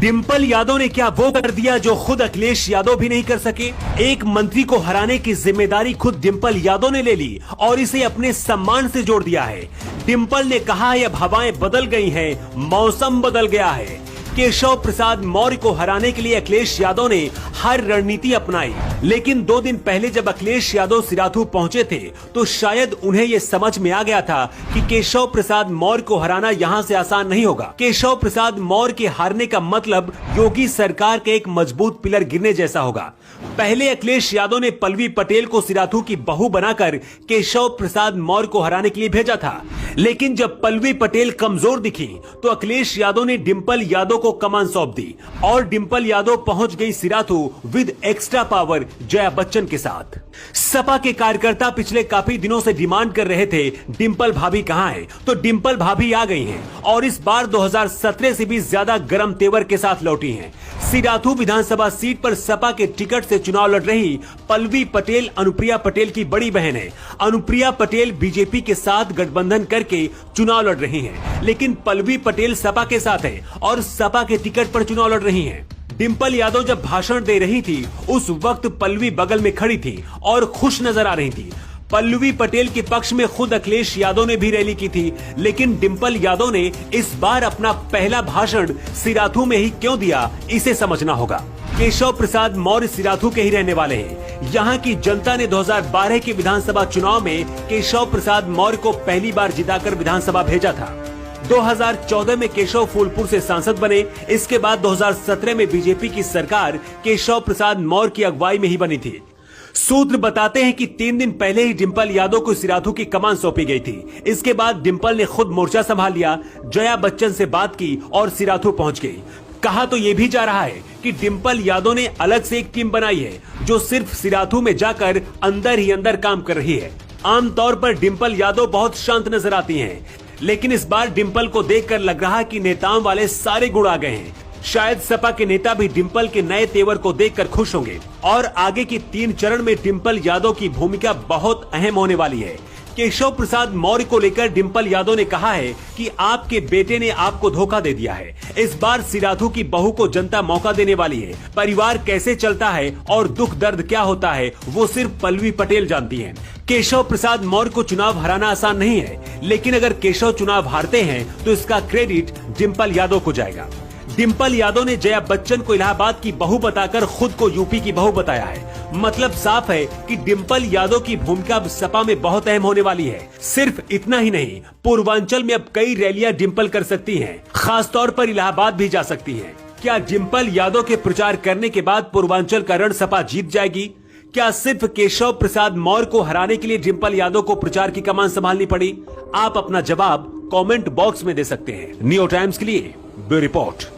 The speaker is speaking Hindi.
डिंपल यादव ने क्या वो कर दिया जो खुद अखिलेश यादव भी नहीं कर सके। एक मंत्री को हराने की जिम्मेदारी खुद डिंपल यादव ने ले ली और इसे अपने सम्मान से जोड़ दिया है। डिंपल ने कहा है अब हवाएं बदल गई हैं, मौसम बदल गया है। केशव प्रसाद मौर्य को हराने के लिए अखिलेश यादव ने हर रणनीति अपनाई, लेकिन 2 दिन पहले जब अखिलेश यादव सिराथू पहुंचे थे तो शायद उन्हें ये समझ में आ गया था कि केशव प्रसाद मौर्य को हराना यहां से आसान नहीं होगा। केशव प्रसाद मौर्य के हारने का मतलब योगी सरकार के एक मजबूत पिलर गिरने जैसा होगा। पहले अखिलेश यादव ने पल्लवी पटेल को सिराथू की बहू बनाकर केशव प्रसाद मौर्य को हराने के लिए भेजा था, लेकिन जब पल्लवी पटेल कमजोर दिखी तो अखिलेश यादव ने डिंपल यादव को कमान सौंप दी और डिंपल यादव पहुंच गई Sirathu with extra power Jaya Bachchan के साथ। सपा के कार्यकर्ता पिछले काफी दिनों से डिमांड कर रहे थे डिंपल भाभी कहां है, तो डिंपल भाभी आ गई हैं और इस बार 2017 से भी ज्यादा गर्म तेवर के साथ लौटी हैं। सिराथू विधानसभा सीट पर सपा के टिकट से चुनाव लड़ रही पल्लवी पटेल अनुप्रिया पटेल की बड़ी बहन है। अनुप्रिया पटेल बीजेपी के साथ गठबंधन करके चुनाव लड़ रही हैं, लेकिन पल्लवी पटेल सपा के साथ है और सपा के टिकट पर चुनाव लड़ रही हैं। डिंपल यादव जब भाषण दे रही थी उस वक्त पल्लवी बगल में खड़ी थी और खुश नजर आ रही थी। पल्लवी पटेल के पक्ष में खुद अखिलेश यादव ने भी रैली की थी, लेकिन डिंपल यादव ने इस बार अपना पहला भाषण सिराथू में ही क्यों दिया, इसे समझना होगा। केशव प्रसाद मौर्य सिराथू के ही रहने वाले हैं। यहाँ की जनता ने 2012 के विधानसभा चुनाव में केशव प्रसाद मौर्य को पहली बार जिताकर विधानसभा भेजा था। 2014 में केशव फूलपुर से सांसद बने। इसके बाद 2017 में बीजेपी की सरकार केशव प्रसाद मौर्य की अगुवाई में ही बनी थी। सूत्र बताते हैं कि 3 दिन पहले ही डिंपल यादव को सिराथू की कमान सौंपी गई थी। इसके बाद डिंपल ने खुद मोर्चा संभाल लिया, जया बच्चन से बात की और सिराथू पहुंच गई। कहा तो ये भी जा रहा है कि डिंपल यादव ने अलग से एक टीम बनाई है जो सिर्फ सिराथू में जाकर अंदर ही अंदर काम कर रही है। आमतौर पर डिंपल यादव बहुत शांत नजर आती हैं, लेकिन इस बार डिंपल को देखकर लग रहा है कि नेताओं वाले सारे गुण आ गए हैं। शायद सपा के नेता भी डिंपल के नए तेवर को देखकर खुश होंगे और आगे की 3 चरण में डिंपल यादव की भूमिका बहुत अहम होने वाली है। केशव प्रसाद मौर्य को लेकर डिंपल यादव ने कहा है कि आपके बेटे ने आपको धोखा दे दिया है। इस बार सिराथू की बहू को जनता मौका देने वाली है। परिवार कैसे चलता है और दुख दर्द क्या होता है वो सिर्फ पल्लवी पटेल जानती है। केशव प्रसाद मौर्य को चुनाव हराना आसान नहीं है, लेकिन अगर केशव चुनाव हारते हैं तो इसका क्रेडिट डिंपल यादव को जाएगा। डिंपल यादव ने जया बच्चन को इलाहाबाद की बहू बताकर खुद को यूपी की बहू बताया है। मतलब साफ है कि डिंपल यादव की भूमिका अब सपा में बहुत अहम होने वाली है। सिर्फ इतना ही नहीं, पूर्वांचल में अब कई रैलियां डिंपल कर सकती हैं, खासतौर पर इलाहाबाद भी जा सकती हैं। क्या डिंपल यादव के प्रचार करने के बाद पूर्वांचल का रण सपा जीत जाएगी? क्या सिर्फ केशव प्रसाद मौर्य को हराने के लिए डिंपल यादव को प्रचार की कमान संभालनी पड़ी? आप अपना जवाब कमेंट बॉक्स में दे सकते हैं। न्यू टाइम्स के लिए ब्यूरो रिपोर्ट।